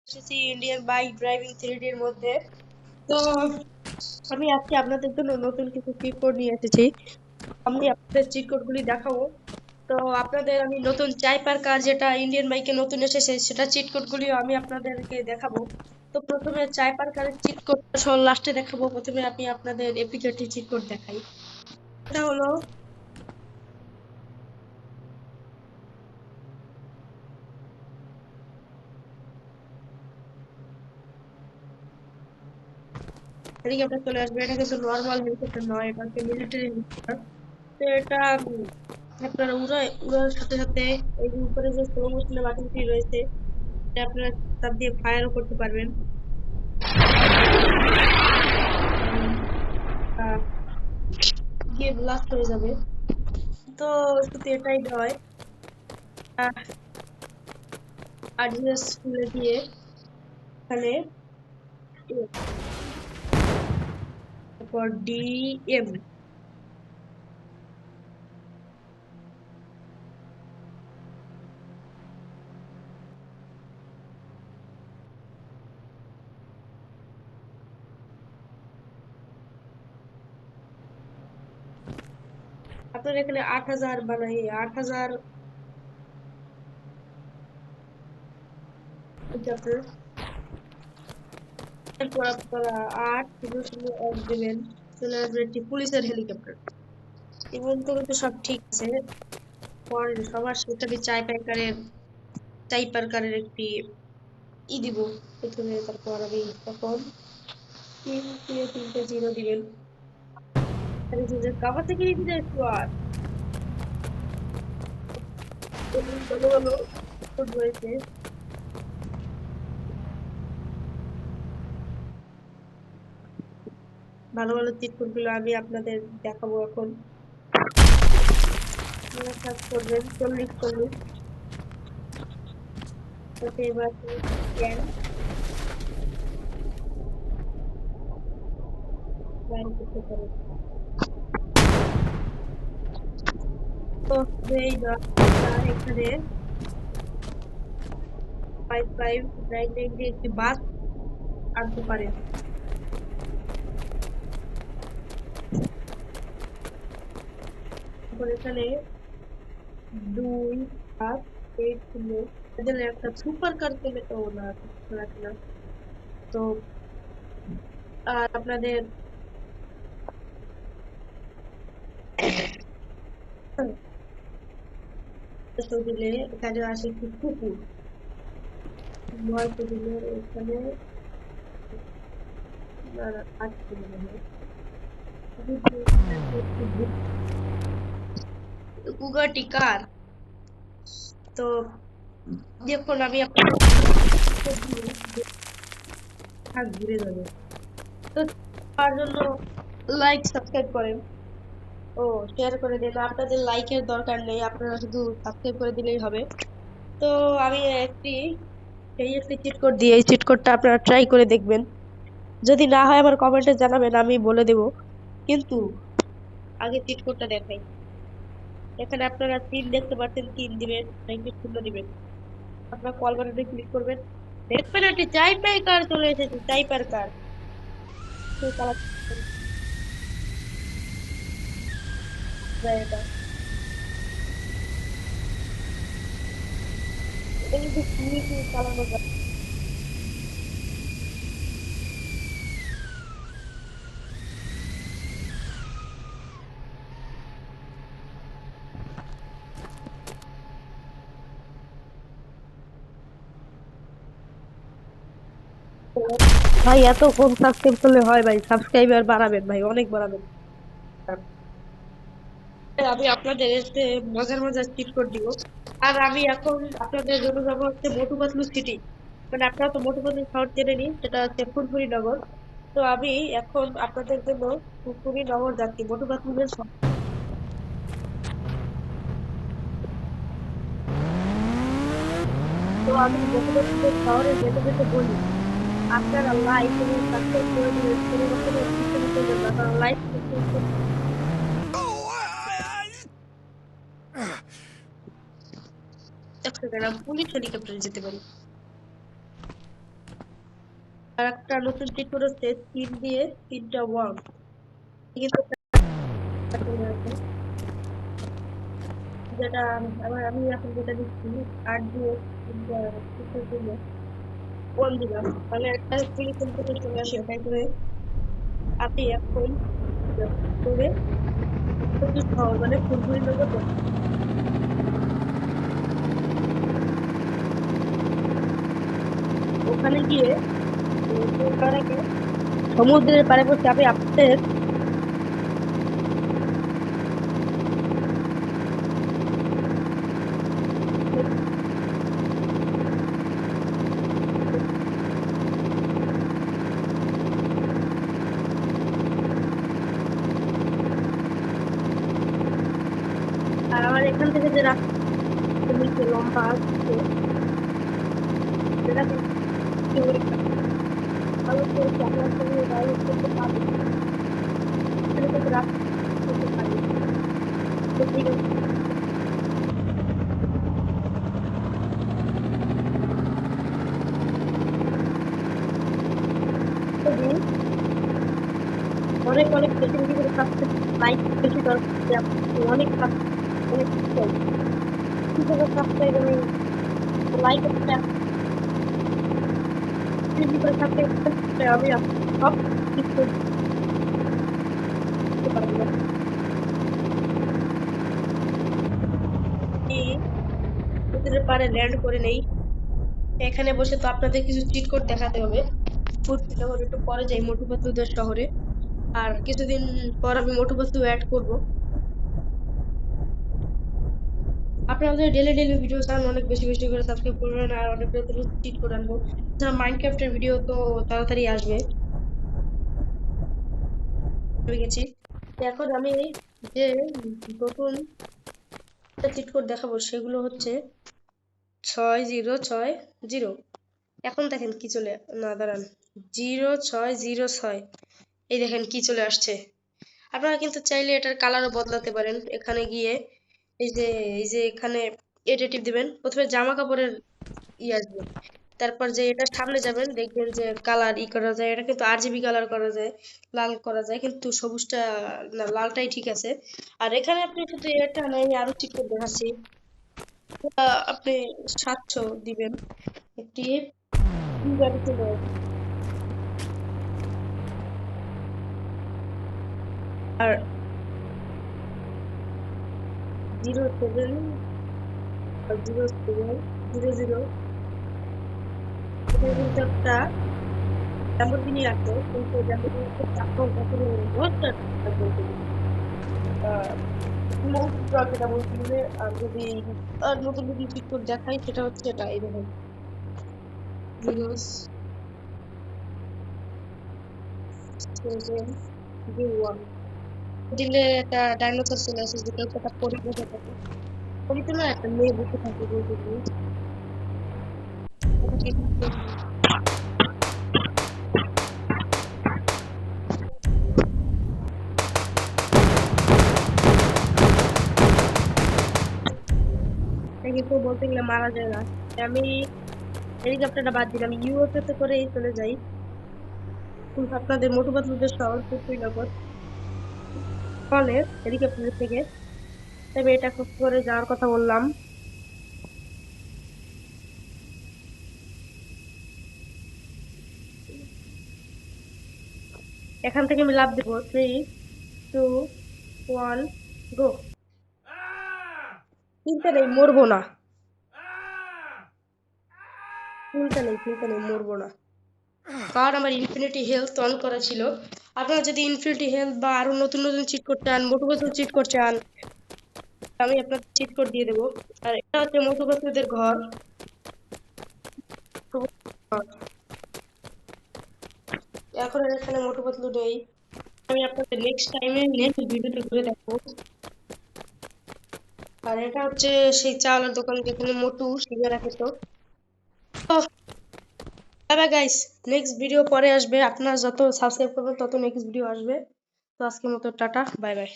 এসেছি Indian bike driving 3D এর মধ্যে। তো আমি আজকে আপনাদের জন্য নতুন কিছু চিট কোড নিয়ে এসেছি। আমি আপনাদের চিট কোড গুলি দেখাবো। তো আপনাদের আমি নতুন চাইপার কার যেটা ইন্ডিয়ান বাইকে নতুন এসেছে সেটা চিট কোড গুলিও আমি আপনাদেরকে দেখাবো। তো প্রথমে চাইপার কারের চিট কোড সব লাস্টে দেখাবো। প্রথমে আমি আপনাদের এপিকেটি চিট কোড দেখাই। এটা হলো হেলিকপ্টার চলে আসবে। এটা কিন্তু নর্মাল হেলিকপ্টার নয়, এটা হচ্ছে মিলিটারি হেলিকপ্টার। তো এটা আপনারা উড়ার সাথে সাথে এই যে উপরে যে স্লো মোশনের বাটনটি রয়েছে এটা আপনারা চাপ দিয়ে ফায়ারও করতে পারবেন। আহ, গিয়ে ব্লাস্ট হয়ে যাবে। তো শুধু এটাই নয়, আরজিএস খুলে দিয়ে এখানে তারপর ডিএম আপনার এখানে 8,000 বানাই 8,000 আপনার। এরপর আপনারা 8,001 দেবেন, চলে আসবে একটি পুলিশের হেলিকপ্টার। এবং তো কিন্তু সব ঠিক আছে। পরে সবার সাথে আমি চাইপার কারের একটি দিব প্রথমে। তারপর আমি তখন 3 3 3 জিরো দিবেন। কাবার থেকে নিতে একটু আর ভালো ভালো code রয়েছে। ভালো ভালো চিটকোড গুলো আমি আপনাদের দেখাবো এখন। আপনারা সার্চ করবেন 40 40। তাতে এবার স্ক্যান করতে পারেন। তো এই এখানে 5599 দিয়ে একটি বাস আনতে পারেন। তারপর এখানে 2 7 8 0 এদের একটা সুপার কার পেলে তো না রাখে না। তো আর আপনাদের দিলে এখানে আসে একটি কুকুর। 9 দিলে এখানে না না 8 দিলে মনে হয়। কুগাটি কার। তো দেখুন আমি আপনাদের ঘুরে যাবে। তো তার জন্য লাইক সাবস্ক্রাইব করেন ও শেয়ার করে দিন। আপনাদের লাইকের দরকার নেই, আপনারা শুধু সাবস্ক্রাইব করে দিলেই হবে। তো আমি একটি চিট কোড দিয়ে এই চিট কোডটা আপনারা ট্রাই করে দেখবেন। যদি না হয় আমার কমেন্টে জানাবেন, আমি বলে দেব। কিন্তু আগে চিট কোডটা দেখাই। এখানে আপনারা 3 দেখতে পাচ্ছেন, 3 দিবেন, 0 দিবেন। আপনারা কল বাটনে ক্লিক করবেন, দেখবেন একটি চাইপার কার চলে এসেছে। চাইপার কার সেই এটা এটা কিন্তু ফ্রি চালানো যায়। ভাই এত কম সাবস্ক্রাইব করলে হয় ভাই? সাবস্ক্রাইবার বাড়াবেন ভাই, অনেক বাড়াবেন। আমি আপনাদের এতে মজার মজার চিট কোড দিব। আর আমি এখন আপনাদের জন্য যাবো হচ্ছে মোটু পাতলু সিটি। মানে আপনারা তো মোটু পাতলু শহর জেনে নিন, সেটা হচ্ছে ফুরফুরি নগর। তো আমি এখন আপনাদের জন্য ফুরফুরি নগর যাচ্ছি, মোটু পাতলুদের শহর। তো আমি মোটু পাতলুদের শহরে যেতে যেতে বলি, আপনারা লাইক এবং সাবস্ক্রাইব করে দিবেন। কোনো রকমের পিছনে করবেন না, কারণ লাইক এক সেকেন্ড, আমি পুলিশ হেলিকপ্টারে যেতে পারি। আর একটা নতুন চিট কোড হচ্ছে 3 দিয়ে 3টা 1 কিন্তু যেটা আবার আমি এখন যেটা দিচ্ছি 8 দিয়ে 3টা 1 দিলাম, তাহলে একটা পুলিশ ইনফরমেশন চলে আসে। তাই করে আপনি এখন করে শহর মানে ফুলপুরি নগর ওখানে গিয়ে সমুদ্রের পাড়ে বসে আপনি আপনাদের আর আমার এখান থেকে যে রাস্তা নিচে লম্বা আছে সেটা থেকে download করেছি, আপনারা সেগুলো download করতে পারবেন। এখানে কিন্তু রাস্তা করতে পারি। তো ঠিক আছে, যদি অনেক অনেক বেশি বেশি করে সাবস্ক্রাইব লাইক বেশি দরকার যে আপনি অনেক অনেক কিভাবে সাবস্ক্রাইব আমি লাইক বেশি করে সাবস্ক্রাইব করতে আমি সব কিছু করতে পারবো না। এই সমুদ্রের পাড়ে ল্যান্ড করে নেই, এখানে বসে তো আপনাদের কিছু চিট কোড দেখাতে হবে। যখন একটু পরে যাই মোটু পাতলুদের শহরে, আর কিছুদিন পর আমি মোটু পাতলু অ্যাড করব। আপনারা যদি ডেলি ডেলি ভিডিও চান অনেক বেশি বেশি করে সাবস্ক্রাইব করবেন আর অনেক নতুন চিট কোড আনবো। এছাড়া মাইনক্রাফটের ভিডিও তো তাড়াতাড়ি আসবে, ভুলে গেছি। তো এখন আমি যে নতুন চিট কোড দেখাবো সেগুলো হচ্ছে 6060। এখন দেখেন কি চলে, না দাঁড়ান, 0606, এই দেখেন কি চলে আসছে। আপনারা কিন্তু চাইলে এটার কালারও বদলাতে পারেন। এখানে গিয়ে এই যে এখানে এটা টিপ দিবেন, প্রথমে জামা কাপড়ের আসবে, তারপর যে এটা সামনে যাবেন দেখবেন যে কালার করা যায়। এটা কিন্তু আরজিবি কালার করা যায়, লাল করা যায়, কিন্তু সবুজটা না, লালটাই ঠিক আছে। আর এখানে আপনি শুধু এটা নয়, আমি আরো ঠিক করে দেখাচ্ছি। আপনি 700 দিবেন, একটি গাড়ি চলে আসবে। আর 07 07 00 এটা কিন্তু একটা ল্যাম্বরগিনি আছে, কিন্তু ল্যাম্বরগিনিতে চাকাও কখনো রোডটা বলতে গেলে যেটা বলতে গেলে। আর যদি আর নতুন যদি চিত্র দেখাই সেটা হচ্ছে এটা, এই দেখুন 001 দিলে একটা ডাইনোসর চলে আসে, যেটা হচ্ছে একটা পরি বসে থাকে। পরিতে না একটা মেয়ে বসে থাকে বলতে গেলে। ওটাকে কিন্তু বলতে গেলে মারা যায় না। আমি হেলিকপ্টারটা বাদ দিলাম, ইউএসএ তে করেই চলে যাই আপনাদের মোটু পাতলুদের শহর কুশীনগর কলের হেলিকপ্টার থেকে। তবে এটা করে যাওয়ার কথা বললাম। এখান থেকে আমি লাভ দেবো, 3 2 1 গো। চিন্তা নেই, মরবো না, চিন্তা নেই, মরবো না, কারণ আমার ইনফিনিটি হেলথ অন করা ছিল। আপনারা যদি ইনফিনিটি হেলথ বা আরো নতুন নতুন চিট কোড চান, মোটু পাতলু চিট কোড চান, আমি আপনাদের চিট কোড দিয়ে দেবো। আর এটা হচ্ছে মোটু পাতলুদের ঘর। এখন আর এখানে মোটু পাতলু নেই, আমি আপনাদের নেক্সট টাইমে নেক্সট ভিডিওতে ঘুরে দেখাবো। আর এটা হচ্ছে সেই চাওয়ালের দোকান যেখানে মোটু সিঙ্গারা খেত। Bye bye guys, next video পরে আসবে। আপনারা যত সাবস্ক্রাইব করবেন তত নেক্সট ভিডিও আসবে। তো আজকের মতো টাটা, বাই বাই।